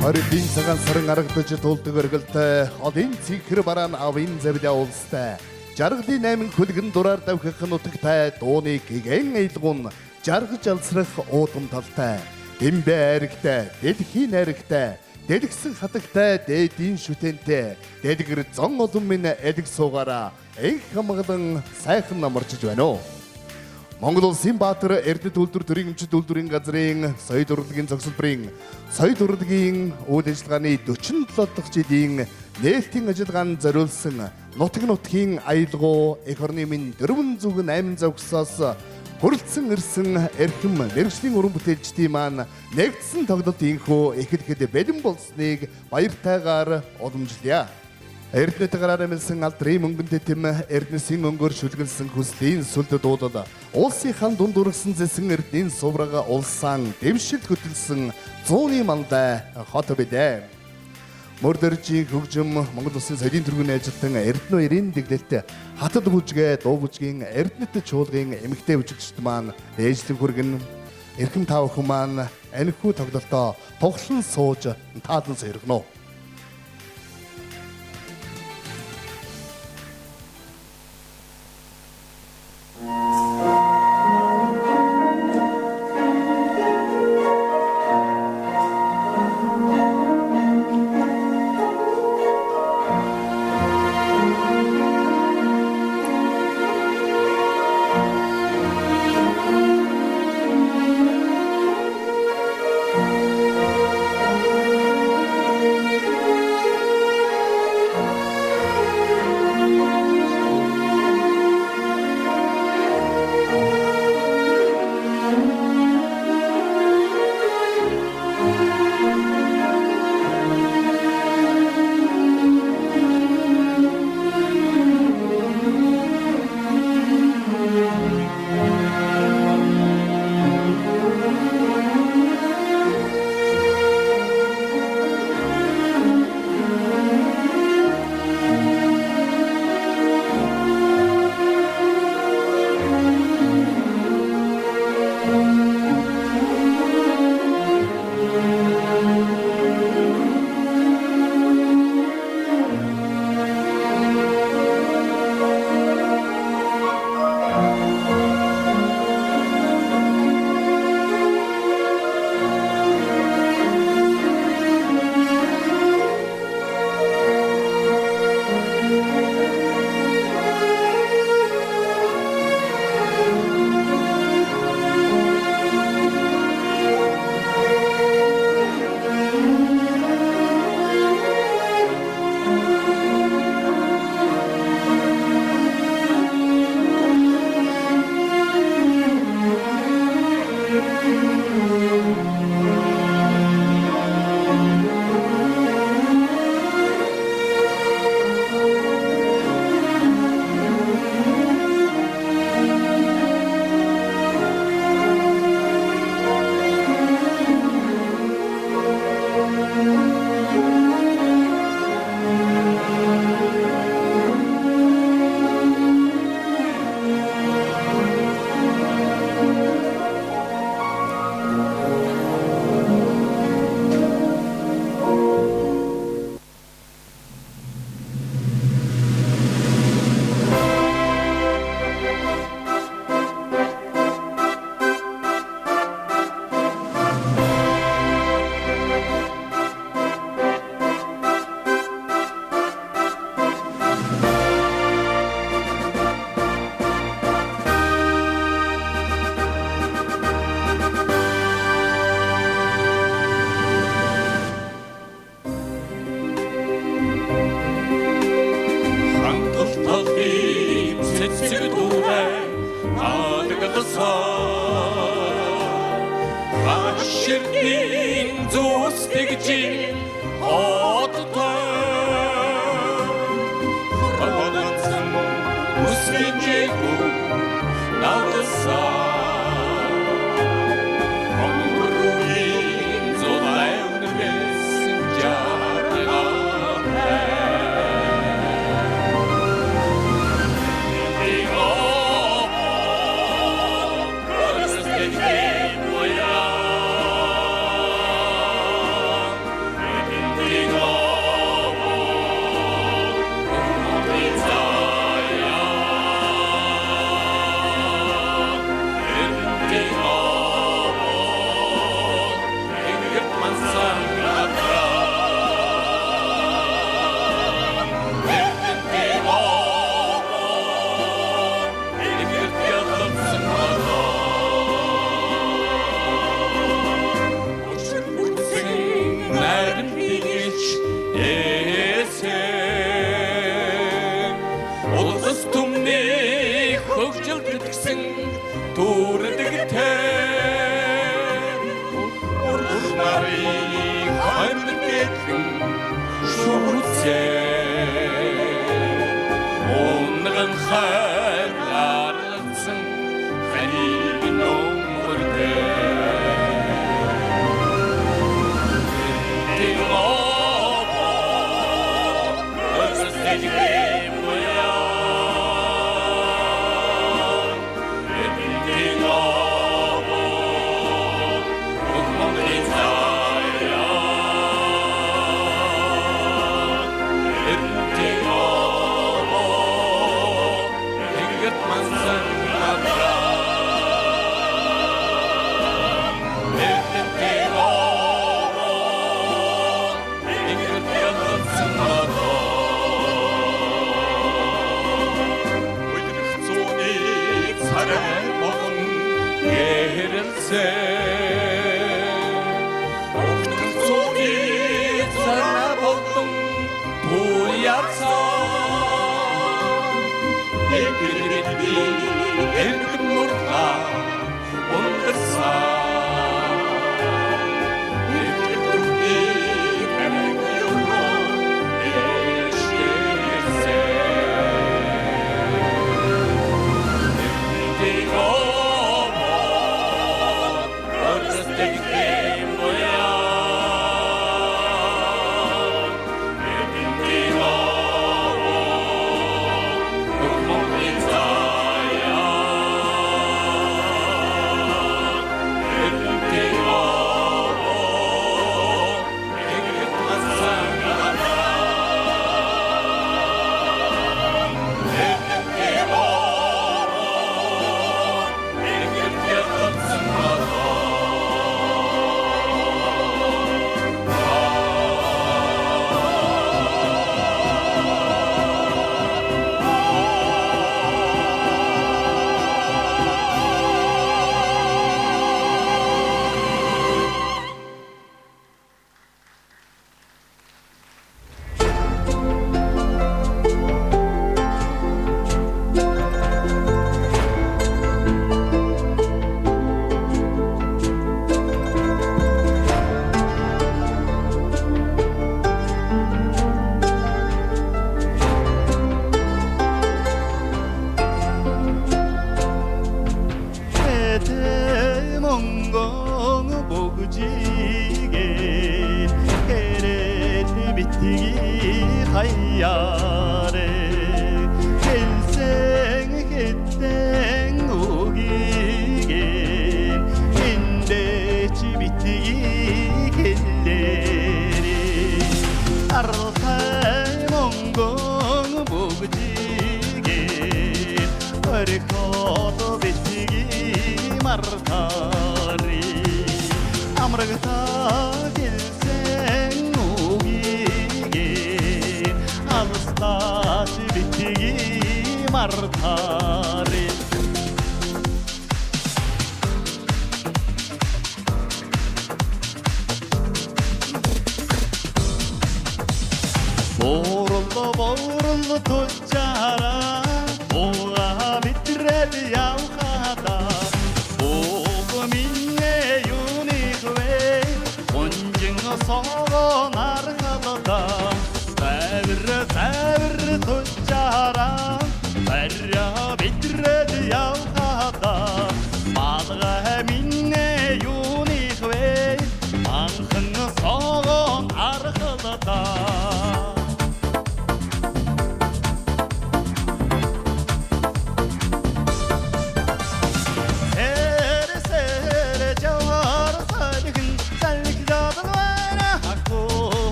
Ордын цагаан сарын аргадж тулдаг өргөлтэй олон цэгэр бараан авын завдаа улстай жаргалын 8 хөлгөн дураар давхих нутагтай дууны гэгэн эйлгун жаргаж алсрах уудам талтай дэмбэ айрагтай дэлхийн айрагтай дэлгсэн хатагтай дээдийн шүтэнтэй дэлгэр зон олон минь элэг суугаараа их хамгаалан сайхан намарчж байна уу. Монгол Улсын Баатар Эрдэнэт үйлдвэр төрийн эмчит үйлдвэрийн газрын соёл урлагийн зохицолборын соёл урлагийн үйл ажиллагааны 47 дахь жилийн нээлтийн ажиллагаанд зориулсан нутаг нутгийн аялгау эх орны минь 408 зогсоос хүрэлцэн ирсэн эрхэм мэргэжлийн уран бүтээлчдийн маань нэгдсэн тоглолт инхүү ихэд бэлэн болсныг баяртайгаар уламжлая. Эрдэнэт гараар амилсан алдрын мөнгөнд тэм Эрдэнэсийн өнгөөр шүлгэлсэн хүслийн сүлд дуудал улсынхаа дунд ургасан зэсэн Эрдэнийн суврага улсаан дэвшил хөтөлсөн зууны мандай хот бидээ. Мөрдөржийн хөгжим Монгол Улсын соёлын тэргүүний ажилтан Эрдэнэ хоёрын дэглэлт хатад бүжгээ дуу бүжгийн Эрдэнэт чуулгын эмэгтэй бүжигчд маань ээжлэг хүргэн эрхэм тав хүн маань анхүү тоглолтоо тоглон сууж таалан сэргэнэ.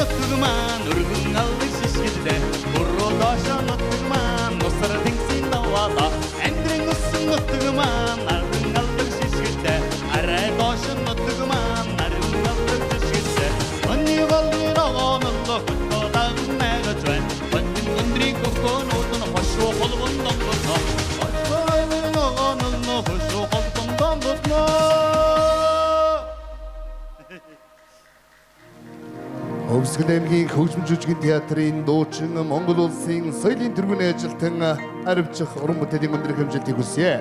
нутгман өргөн аллах шишгэлдэ буруу доошо нутгман нусар тэнгисийн даваада амьдрын өсөн нутгман арган аллах шишгэлдэ арай доошо нутгман арган аллах шишгэлдэ оны голны ногоонло хөтөдаг нэгэж байна бандин өндрийн гогоонууд нь хошуу холбон донгоно очойны ногоонло хошуу холбон донгоно. Өвсгөл аймгийн хөгжим жүжигний театрын дуучин Монгол улсын соёлын тэргүүний ажилтан аривчих уран бүтээлийн өндөр хэмжээтэй хүсье.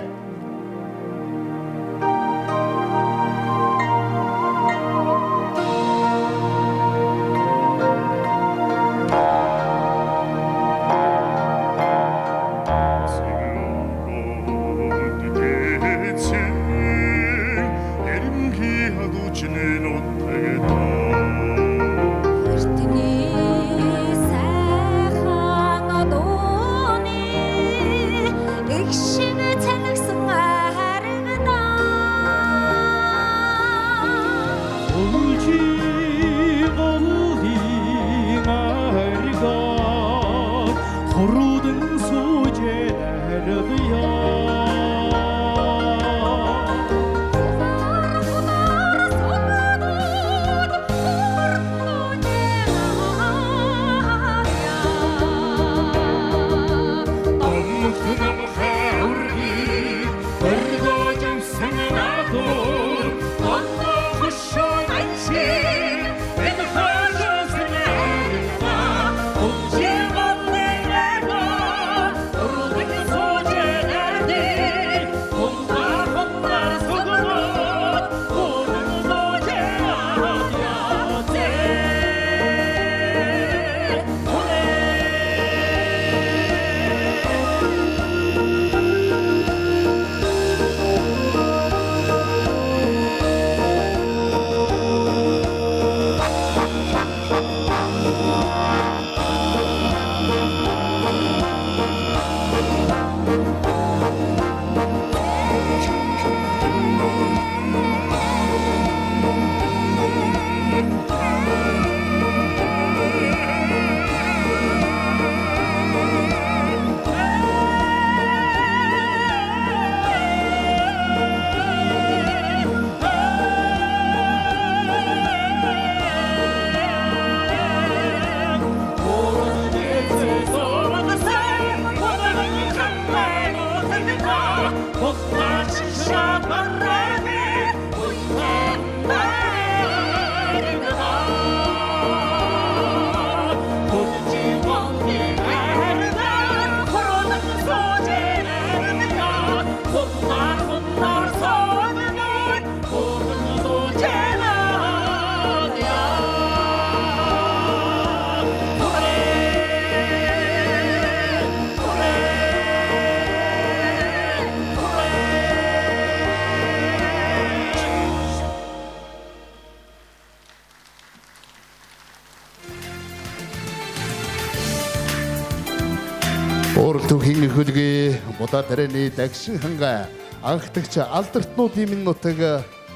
Түүхийн хөлгийн Будаа тарианы дагшин хангай анхдагч алдартнуудын минь нутаг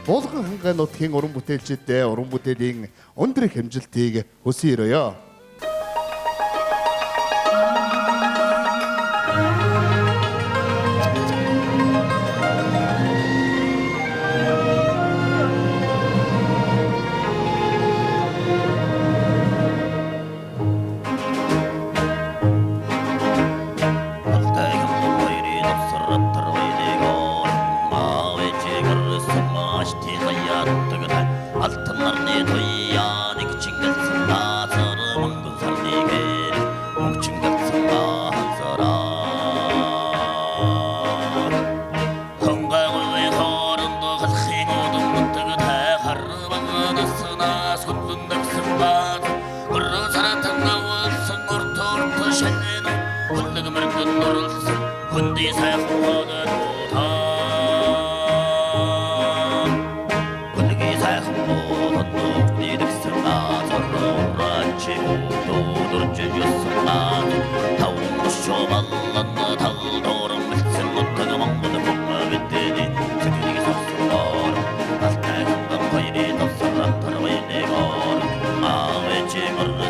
Булган хангай нутгийн уран бүтээлчдэд уран бүтээлийн өндөр хэмжилтийг хүсье өрөөё. Chimar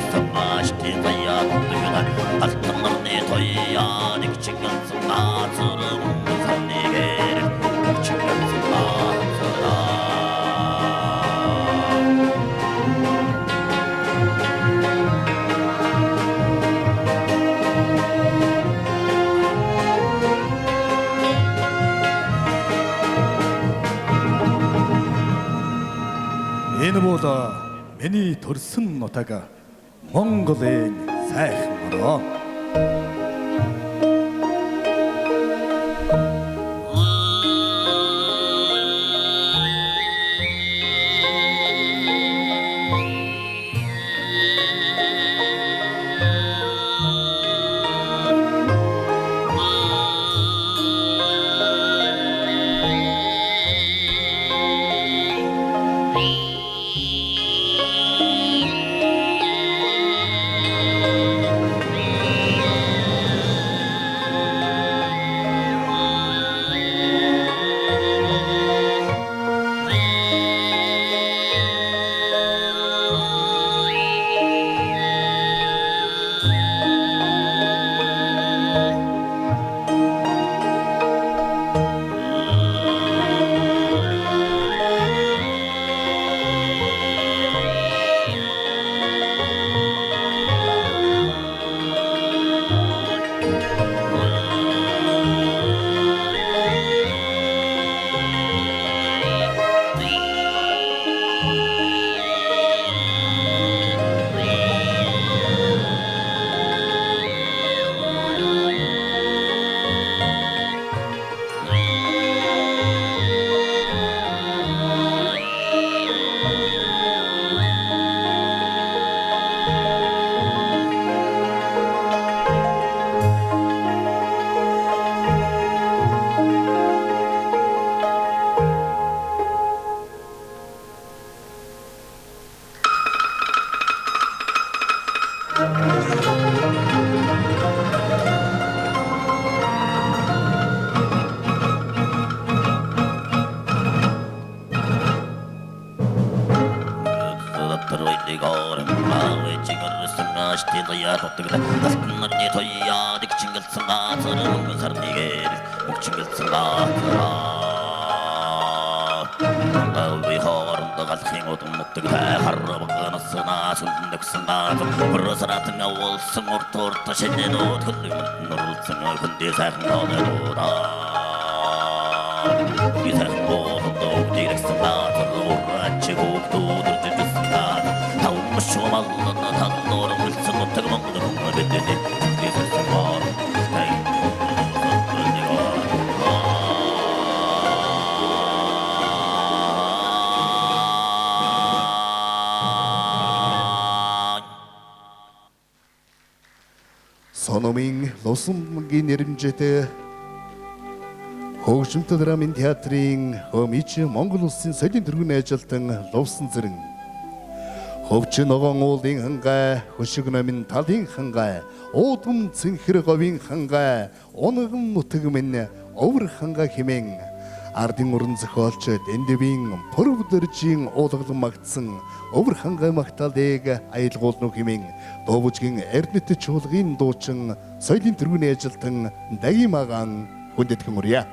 миний төрсөн нутаг Монголын сайхан ороо. Сономын Лосумгийн нэрмжтэй хөгжимтэй драмын театрын хомич Монгол улсын соёлын тэргүүний ажилтан Лувсан Зэрэн хөвчин ногоон уулын хангай хөшиг номын талын хангай уудам цэнхэр говийн хангай унган нутаг минь өвөр хангай хэмээн ардын уран зохиолч Дэндивийн Пөрөвдөржийн уулгалан магтсан өвөр хангай магтаалыг аялгуулно хэмээн Довжгийн эрдэнэт чуулгын дуучин соёлын тэргүүний ажилтан Дагимагаан хүндэтгэн урья.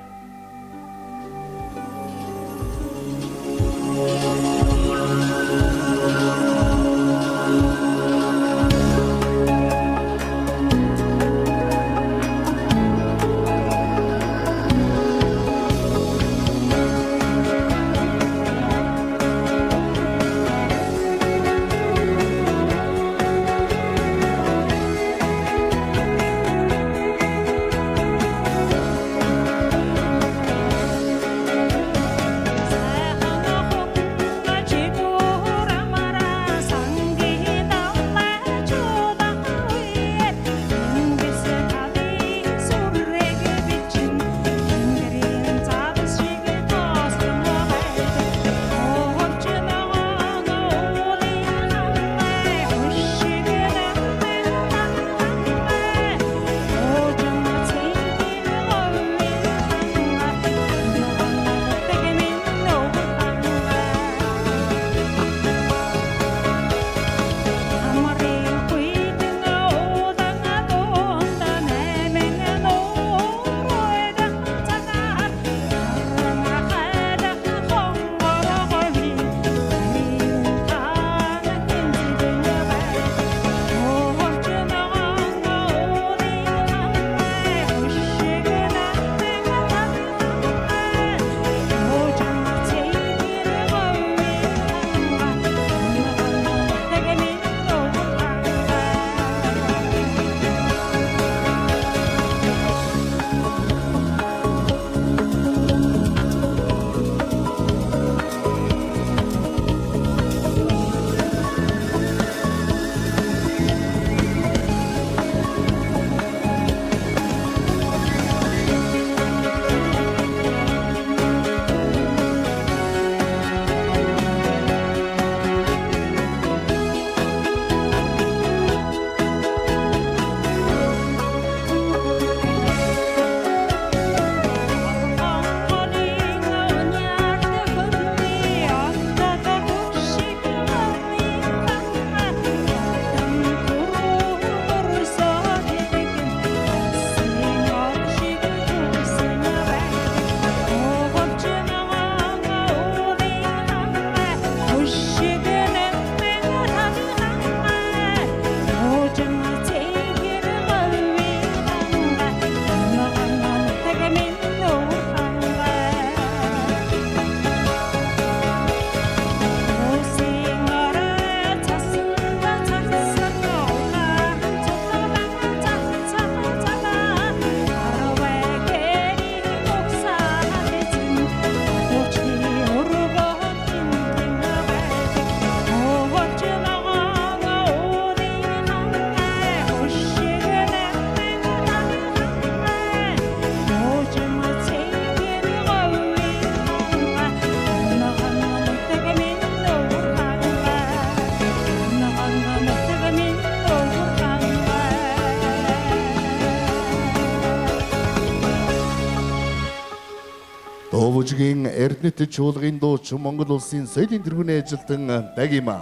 Мужигийн Эрдэнэт чуулгын дууч Монгол улсын соёлын тэргүүний ажилтан Дагима.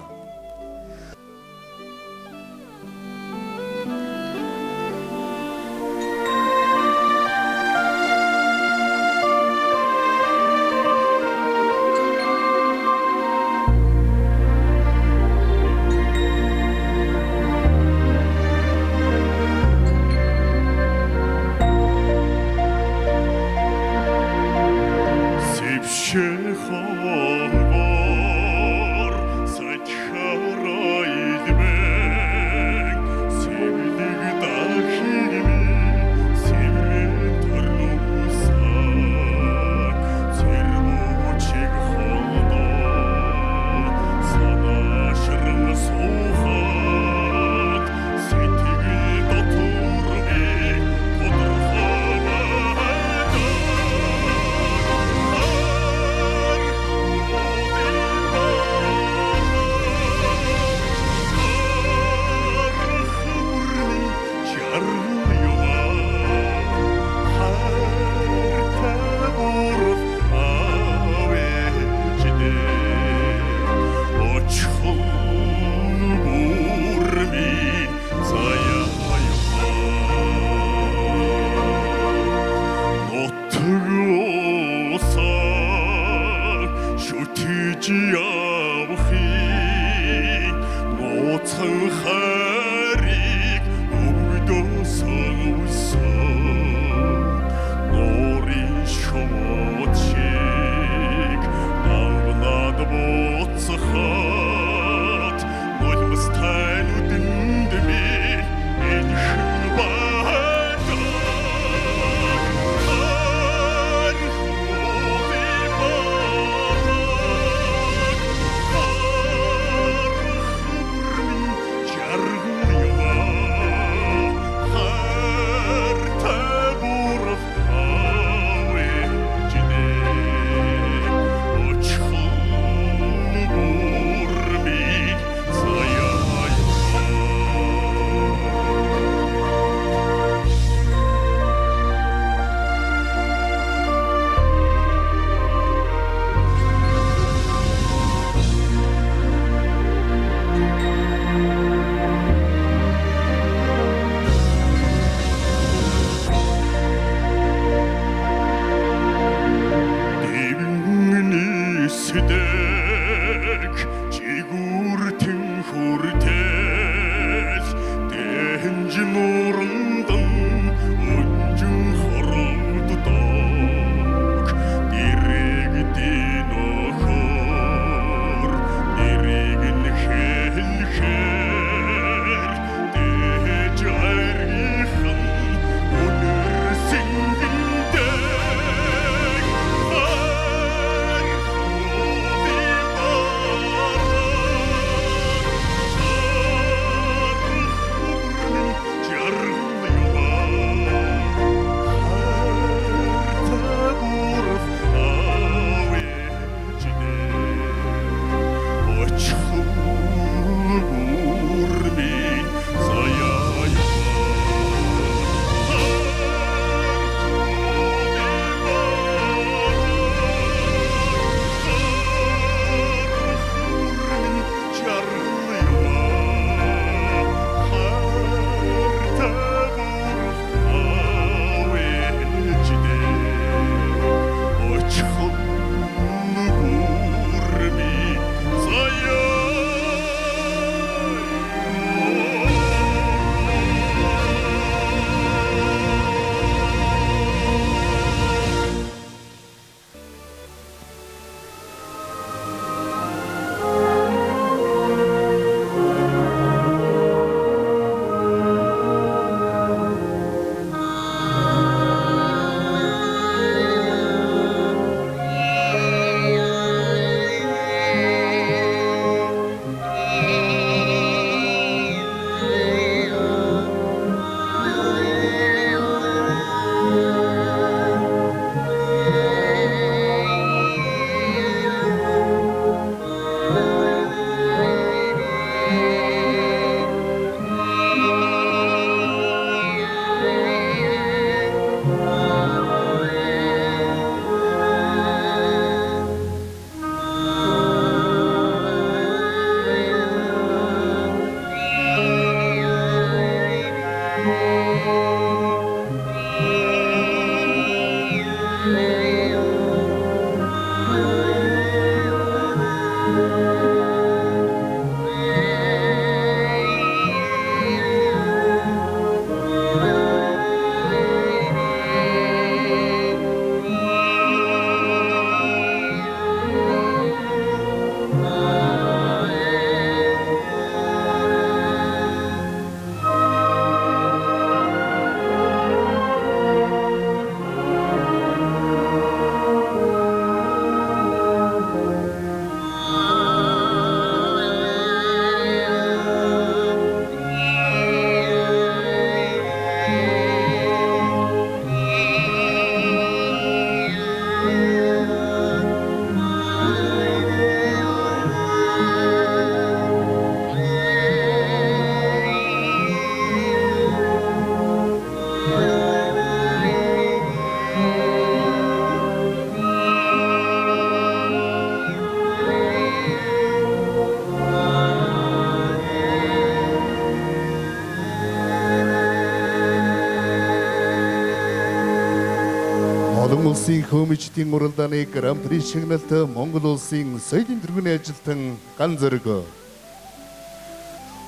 улсын хөмөчдийн уралдааны гран-при шагналт Монгол улсын соёлын тэргүүний ажилтан Ган Зориг.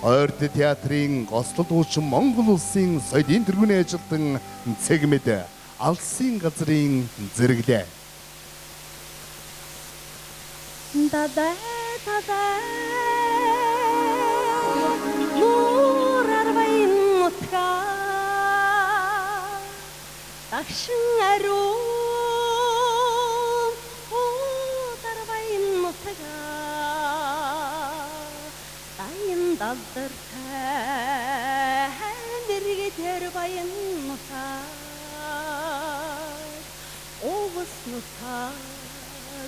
Ойрт театрын гослол дуучин Монгол улсын соёлын тэргүүний ажилтан Цэгмэд алсын газрын зэрэглээ. Дадай мурарвайн утга тагшин аруу дарвайн утга дайн далдартай нэргэтэр баян утга овс утга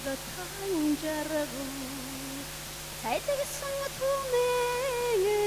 танжарагу сайдагсан түмэни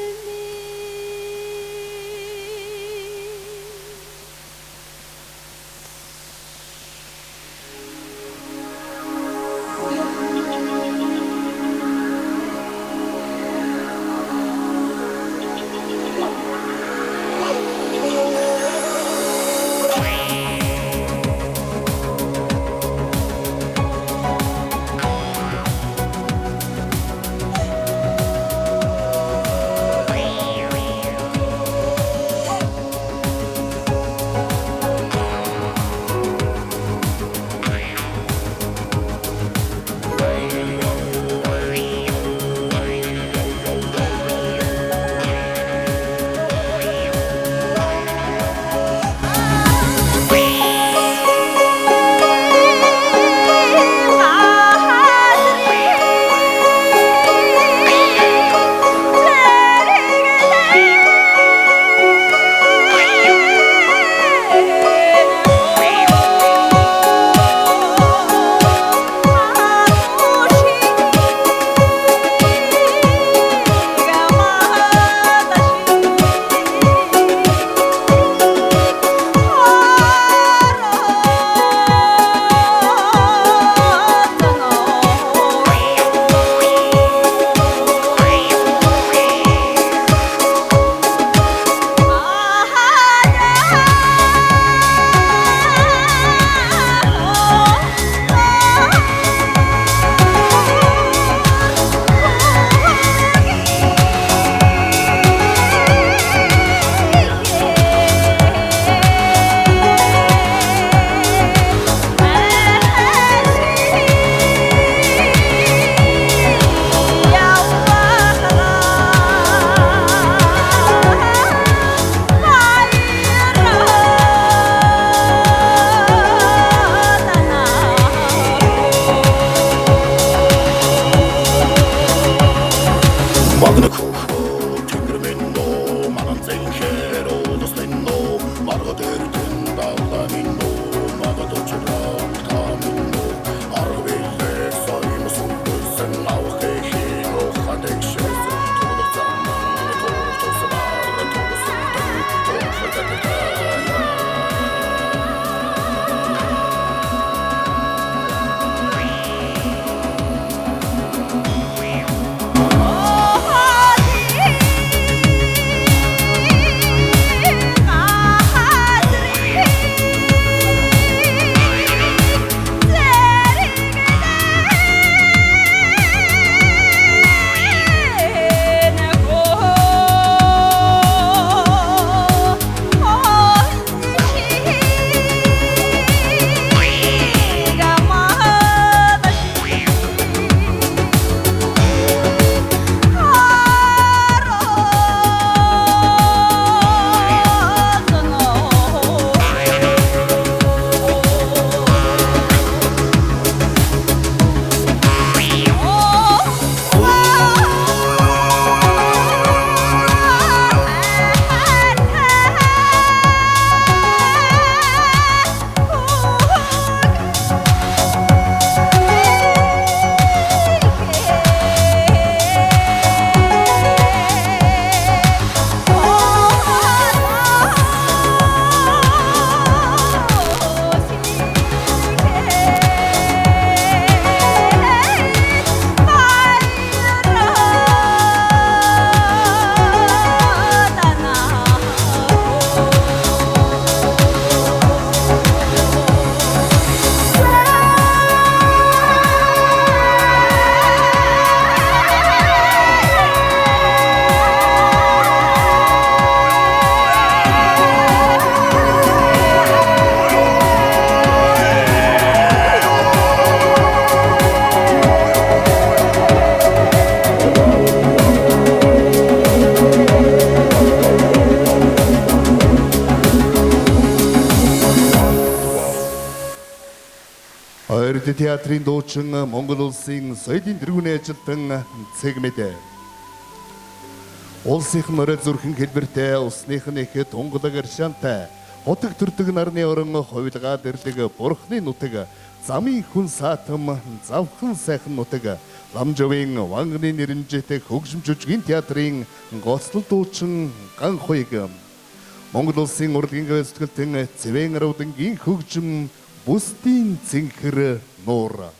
Соёлын театрын дуучин Монгол улсын соёлын тэргүүний ажилтан Цэгмэд. Улсынхан орой зүрхэн хэлбэртэй, усных нь ихэд тунгалаг аршаантай, хотог төрдөг нарны орон хувилгаа дэрлэг бурхны нутаг, замын хүн саатам, завхан сайхан нутаг, ламжовын вангны нэрнжэтэй хөгжим жүжигний театрын гоцлол дуучин Ганхуйг. Монгол улсын урлагийн гүйцэтгэлтэн Цэвэн аруудангийн хөгжим Бусдын цэнхэр нуур.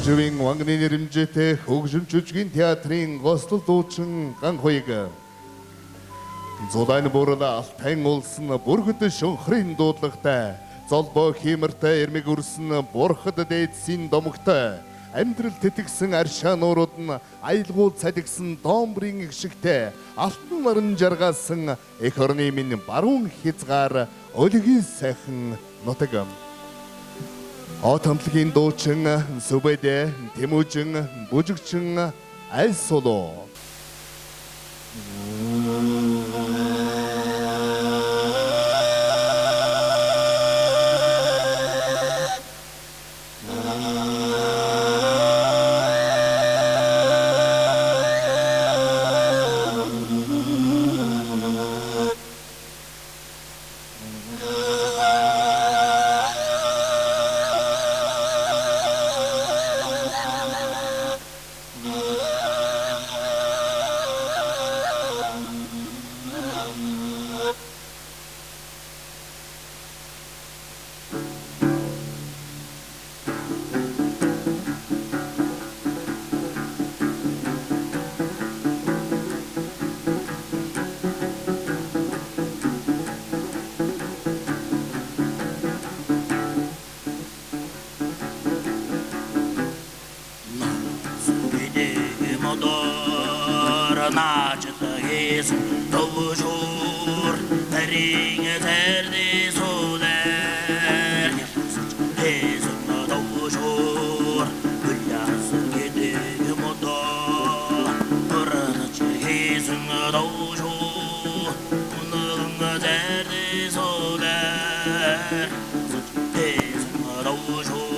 lamжовын вангны нэрнжэтэй хөгжим жүжигний театрын гоцлол дуучин Ганхуйг. Зулайн буурала Алтайн улсын бүргэд шөнхрийн дуудлагатай, золбоо хиймэртэй эрмэг үрсэн бурхад дээдсийн домогтой, амьдрал тэтгсэн аршаа нуурууд нь аялгуул цадигсан доомбрын игшигтэй, алтан наран жаргаасан эх орны минь баруун хязгаар өлгийн сайхан нутаг. От хамтлагийн дуучин Сүбэдэ, Тэмүүжин, Бүжигчин, Альсулу. 나저에서 도우쇼 다리가 잘돼 소달 해서 도우쇼 불려서 게되게 못도 그러지 해서 도우쇼 너가 잘돼 소달 해서 도우쇼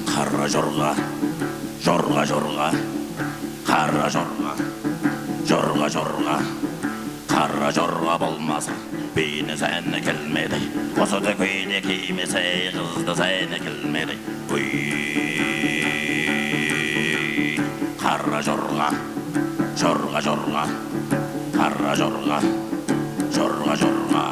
가라 저러가 저러가 저러가 가라 저러가 저러가 저러가 가라 저러가 болмаса бейне сәні келмеді осы да көйне кимесе қызды сәні келмеді қара жорға жорға жорға қара жорға жорға жорға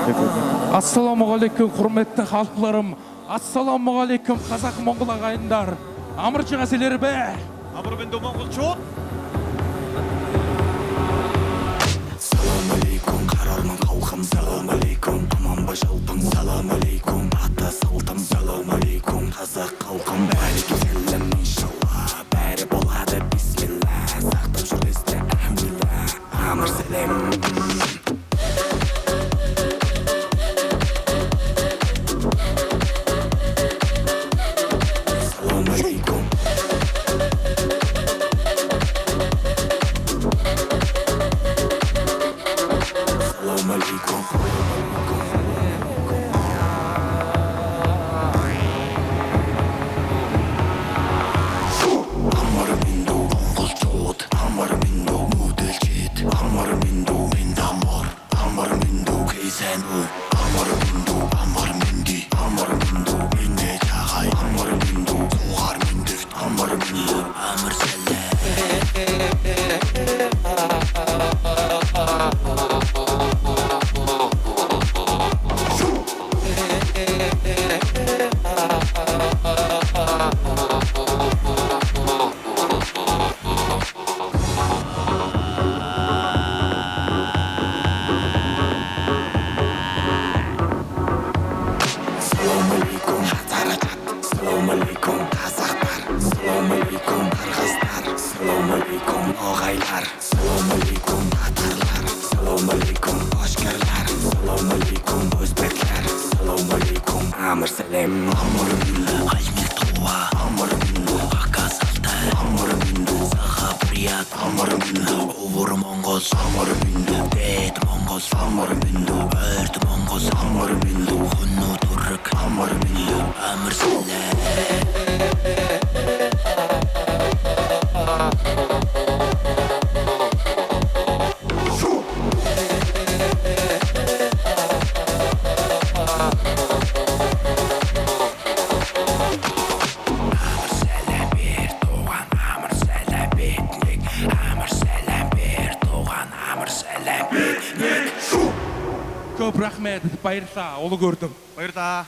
Ассаламуалейкум құрметті халқларым. Ассаламуалейкум қазақ моңғол ағайындар. Амыр жығасылер бе? Амыр бенді монғолчуд. Салам алейкум, қарарман халқым. Салам алейкум, аман ба жалпым. Салам алейкум, ата салтым. Салам алейкум, қазақ халқым. Бәрекелді сәлем, иншалла. Бәрі болады, бисмилла. Сақтап жүр бізді, әмилла. Амыр сәлем. Көп рахмет, байырса, олы көрдім. Байырда.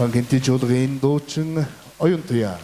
Манайхан гинти чуулгын дуучин оюунтуя.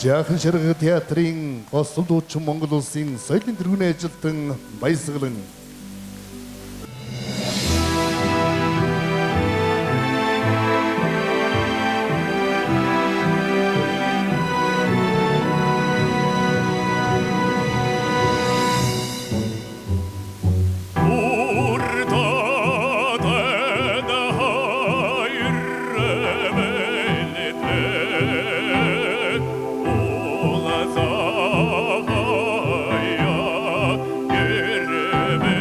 Жаахан шарга театрын госол дуучин Монгол улсын соёлын тэргүүний ажилтан Баясгалан Yürüme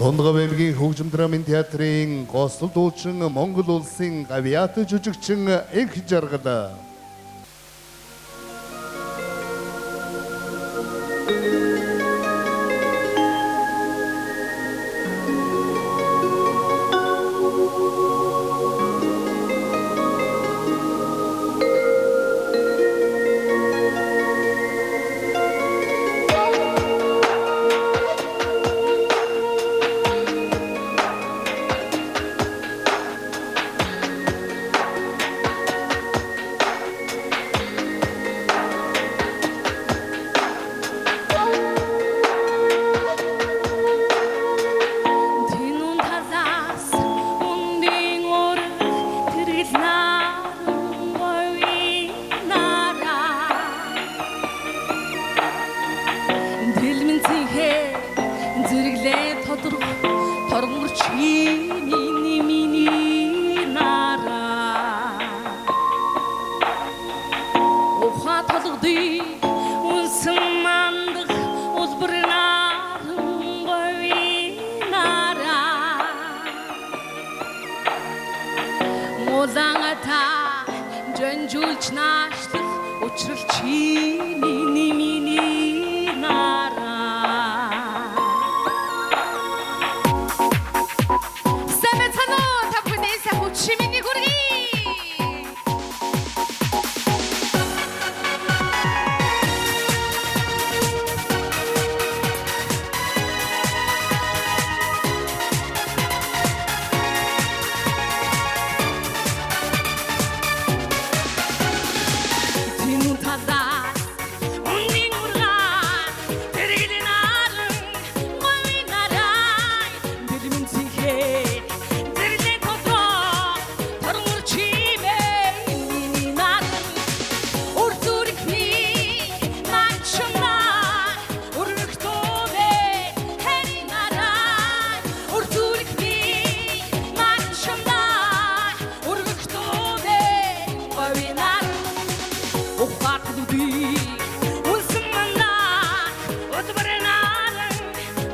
Тондгов аймгийн хөгжим драмын театрын госол дуучин Монгол улсын гавьяат жүжигчин Энх Жаргал. Тинун тазаас ундын ураг тэргэл наран говинара Дэлмэн цэнхээ зэрэглээ тодорх торгорч миний нара Уха толгодыг үнсэн мандах улбар наран говинара Мулангата жонжулч наашлах учрал чи миний нара Сэмэцано тапхнэса хучи миний гурги Тинун тазаас ундын ураг тэргэл наран говинара Дэлмэн цэнхээ зэрэглээ тодорх торгорч миний наран Ур зүрхний манчнаа өргөхдөө хэний нараа Ур зүрхний манчнаа өргөхдөө говинара Ухахдуудыг үнсэн мандах улбар наран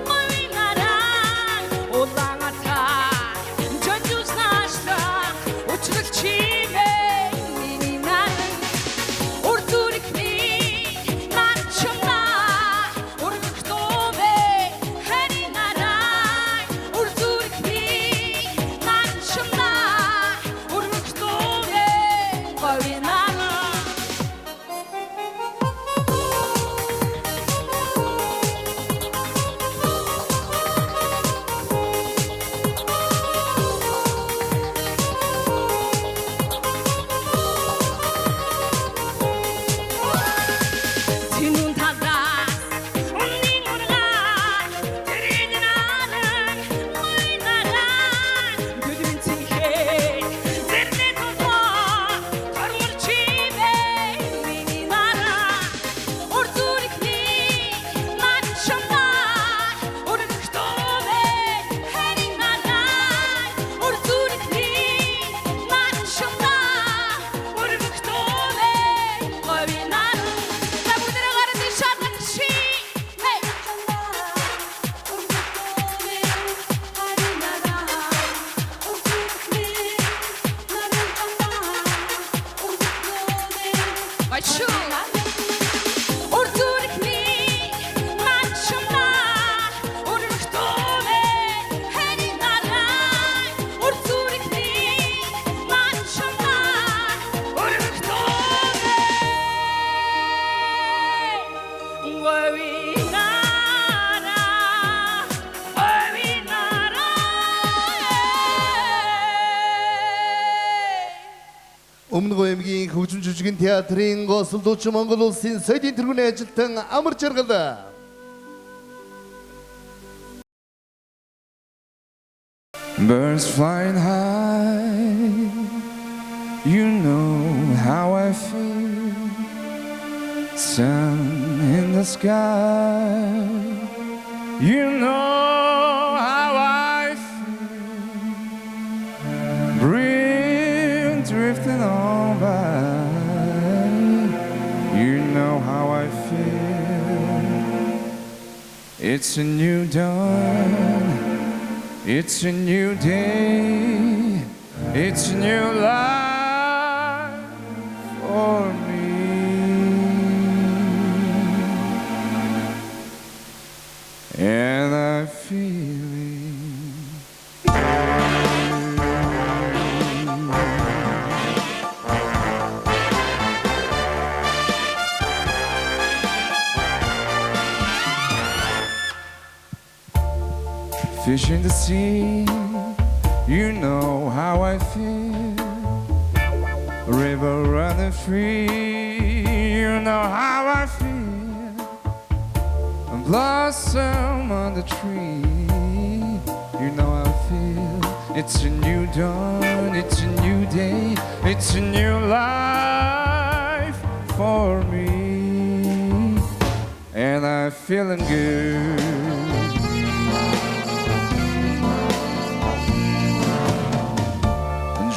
говинара Улаангатаа жонжулч наашлах учрал чи миний наран Ур зүрхний манчнаа өргөхдөө хэний нараа Ур зүрхний манчнаа өргөхдөө говинара Тинун тазаас ундын ураг тэргэл наран говинара Дэлмэн цэнхээ зэрэглээ тодорх торгорч миний нара Ур зүрхний манчнаа өргөхдөө хэний нараа Ур зүрхний манчнаа өргөхдөө говинара Ур зүрхний манчнаа өргөхдөө хэний нараа Ур зүрхний манчнаа өргөхдөө Өмнөг аймгийн хөгжим жүжигэн театрын госол дуучин Монгол улсын соёлын тэргүүний ажилтан Амар Жаргал. Birds flying high, you know how I feel. Sun in the sky, you know how I feel. Breeze drifting on by, you know how I feel. It's a new dawn, It's a new day, it's a new life for me. And I'm feeling fish in the sea, you know how I feel. River running free, you know how I feel. A blossom on the tree, you know how I feel. It's a new dawn, it's a new day, it's a new life for me. And I'm feeling good.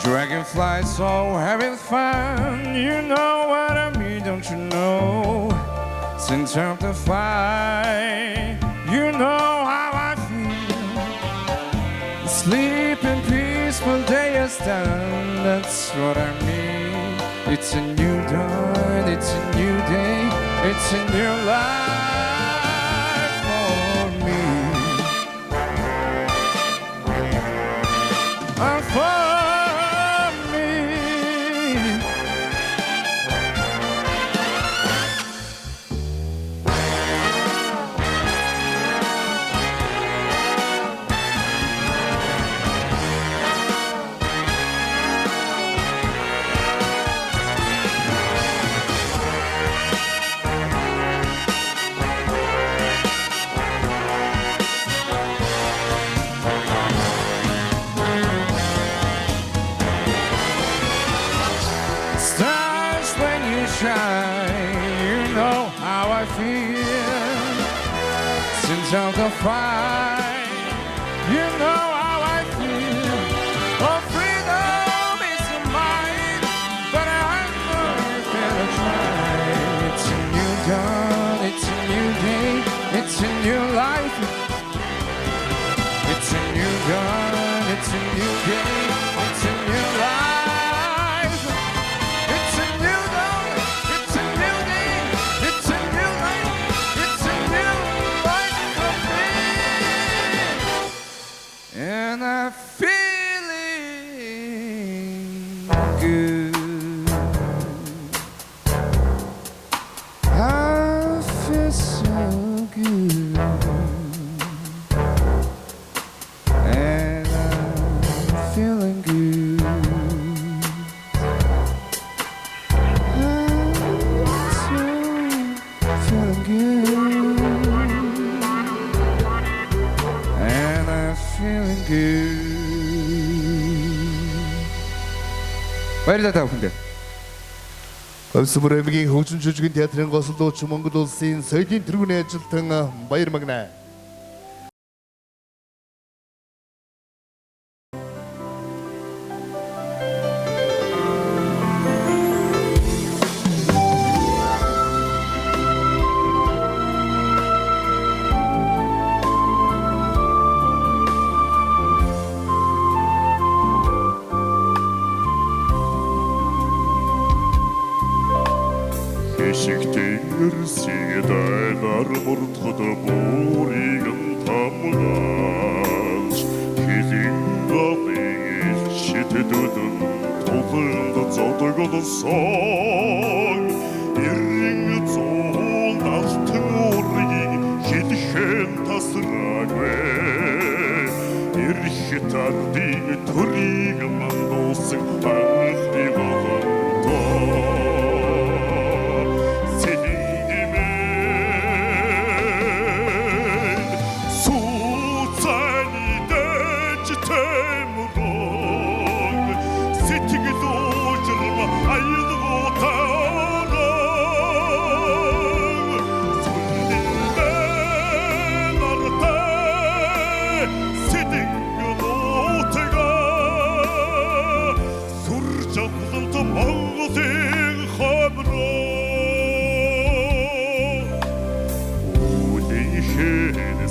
Dragonfly so having fun, you know what I mean, don't you know? Since time to fly, you know how I feel. Sleep in peaceful day is done, that's what I mean. It's a new dawn, it's a new day, it's a new life for me. I'm for you know how I feel. Since I'm the fight, you know how I feel. Oh, freedom is mine, but I'm gonna try. It's a new dawn, it's a new day, it's a new life. It's a new dawn, it's a new day, it's a new life. And I'm feeling good. I feel so good. And I'm feeling good. I'm so feeling good. And I'm feeling good. баярлалаа та бүхэндээ. Өвсмөр аймгийн хөгжим жүжигэн театрын госол дууч Монгол улсын соёлын тэргүүний ажилтан Баяр Магнаа. Сигдайлар мурдхад бүрийг тамгаалж хизин гавыг шитэдүдэн туланд зодогдсон ирэн зүүн алтан үрийг хилхэн тасраагүй ирхитадын төрийг мандуусан анхны голонтоо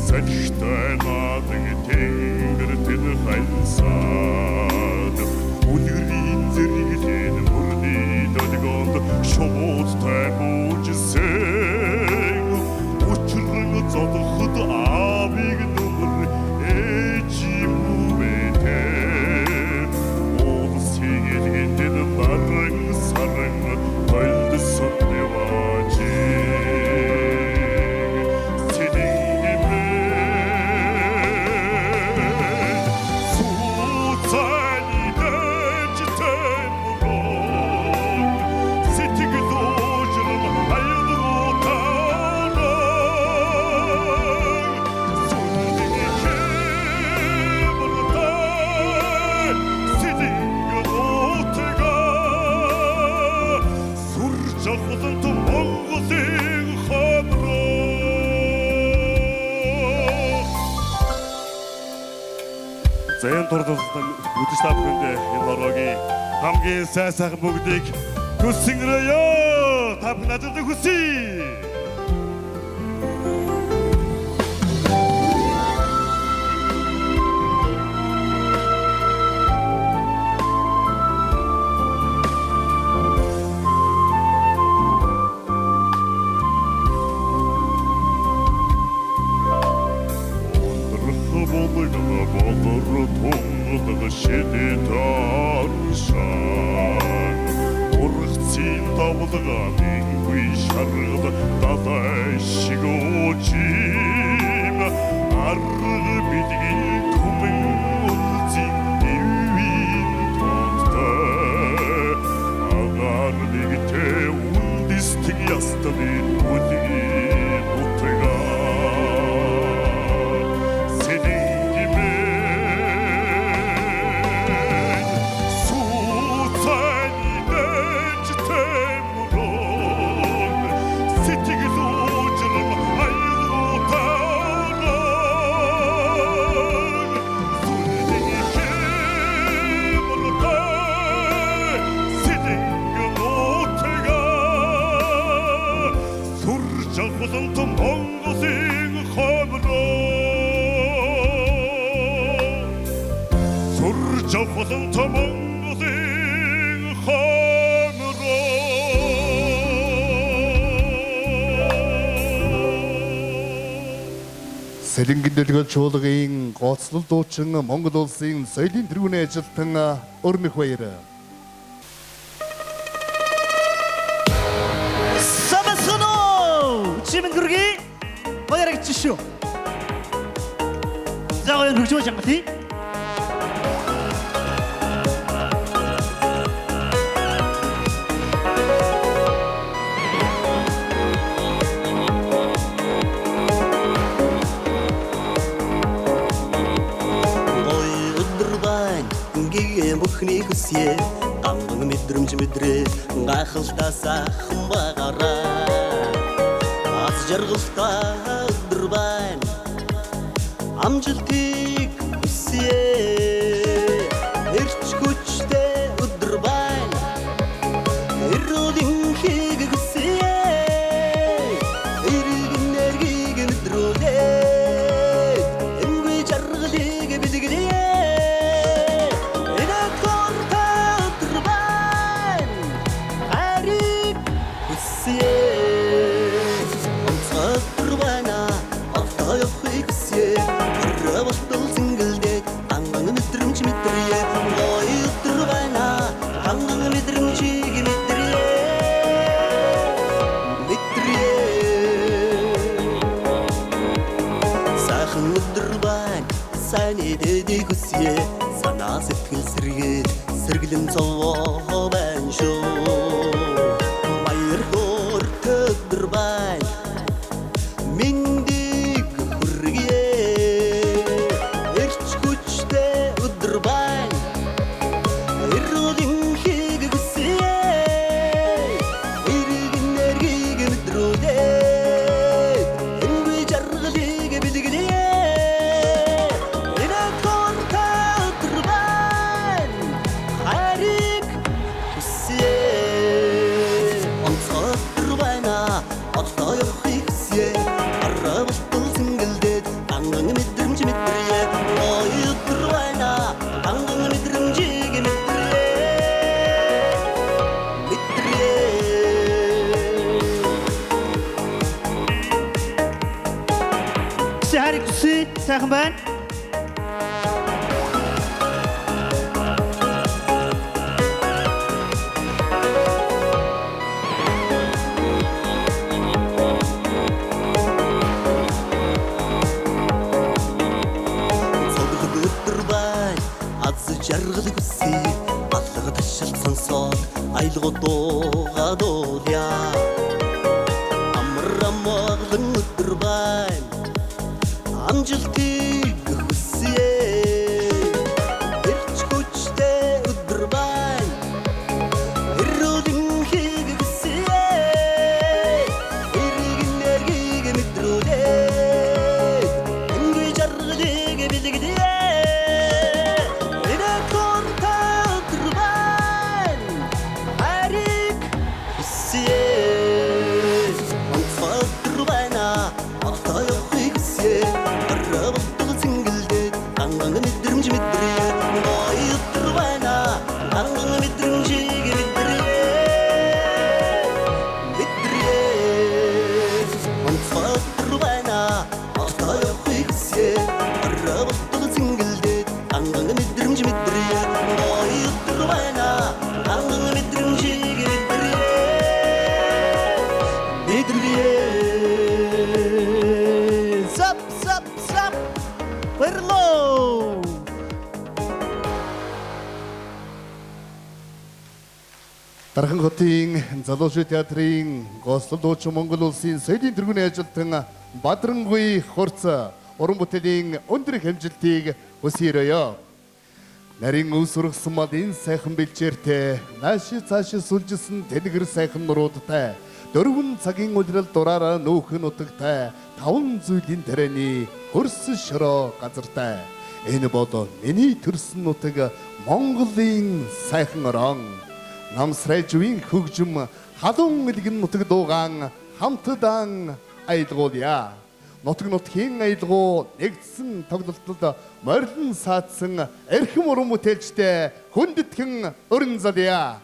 Сачтай наадын тэнгэр шуудтай мужсэн учран зодоход авиг нүмер эжимүвэтэ Олсигэд баран саран байлдсан деважи Зэн турдсан үдштэй бүхэндээ энэ ороогийн хамгийн сайхан бүгдийг хүсэнгэрээ та бүхэн надад хүсье. Сэлэнгийн дэлгэл чуулгын гоцлол дуучин Монгол улсын соёлын тэргүүний ажилтан Өрнөх баяр. Самасхано! Чимэнгүрги баяраг чишүү. Заагийн хөгжмөө чангати. Бүхний хүсье ганган мэдрэмж мэдрээ гайхалтасаахан багаараа аз жаргалтай өдөр байна амжилтыг хүсье эрч хүчтэй өдөр байна эрүүлийн хийг хүсье эрэг энергийг мэдрүүлээ энгүй жаргалыг бэлгэлээ санаа сэтгэл сэргээд сэргэлэн цовоо байна шүү баяр хөөртэй өдөр байна миндийг хүргье эрч хүчтэй өдөр байна эрүүлийн хийг хүсье эрэг энергийг мэдрүүлээ энгүй жаргалыг бэлгэлээ Хүсье сайхан байна. Цогцол өдөр бай аз жаргал хүсье алга ташаал сонсоод айлгуу дуугаад ууля амрамаглан өдөр бай амжилтыг хүсье эрч хүчтэй өдөр бай эрүүлэн хийг хүсье эргэн нэргийг мэдрүүлээ энгийн жаргалыг бэлгэлээ Дархан хотын залуучууд театрын Гослол дуучин Монгол улсын соёлын тэргүүний ажилтан Бадрангүй хурц уран бүтээлийн өндөр хэмжилтийг хүсье. Нарийн өв сургасан мал энэ сайхан бэлчээртэй нааши цааши сүлжилсэн тэнэгэр сайхан нуруудтай дөрвөн цагийн улирал дураараа нүүхэн утагтай таван зүйлийн тарианы хөрс шороо газартай энэ бол миний төрсөн нутаг Монголын сайхан орон намсрай жуийн хөгжим халуун илгэн нутаг дуугаан хамтдан аялгуулъя. Нутаг нутгийн аялгуу нэгдсэн тоглолтод морилн саадсан эрхэм уран бүтээлчтэй хүндэтгэн өрн залъя.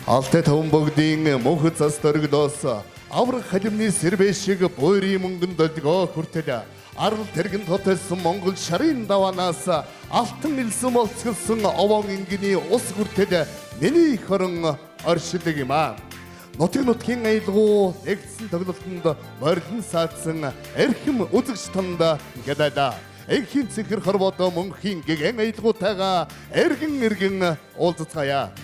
Алтай таван богдын мөнх цас дөргөлөөс аврах халимны сэрбэ шиг буйрын мөнгөнд өлгөө хүртэл арал тэргэн хотелсон Монгол шарын даванаас алтан илсэн болцгосон овон ингийн ус хүртэл миний хорон оршилэг юм аа. Нутгийн нутгийн аялгуу нэгдсэн тоглолтод морилн саадсан эрхэм үзэгч танд гадаа Эхийн цэхэр хорвото мөнхийн гэгэн аялгуутайгаа эргэн уулзцгаая.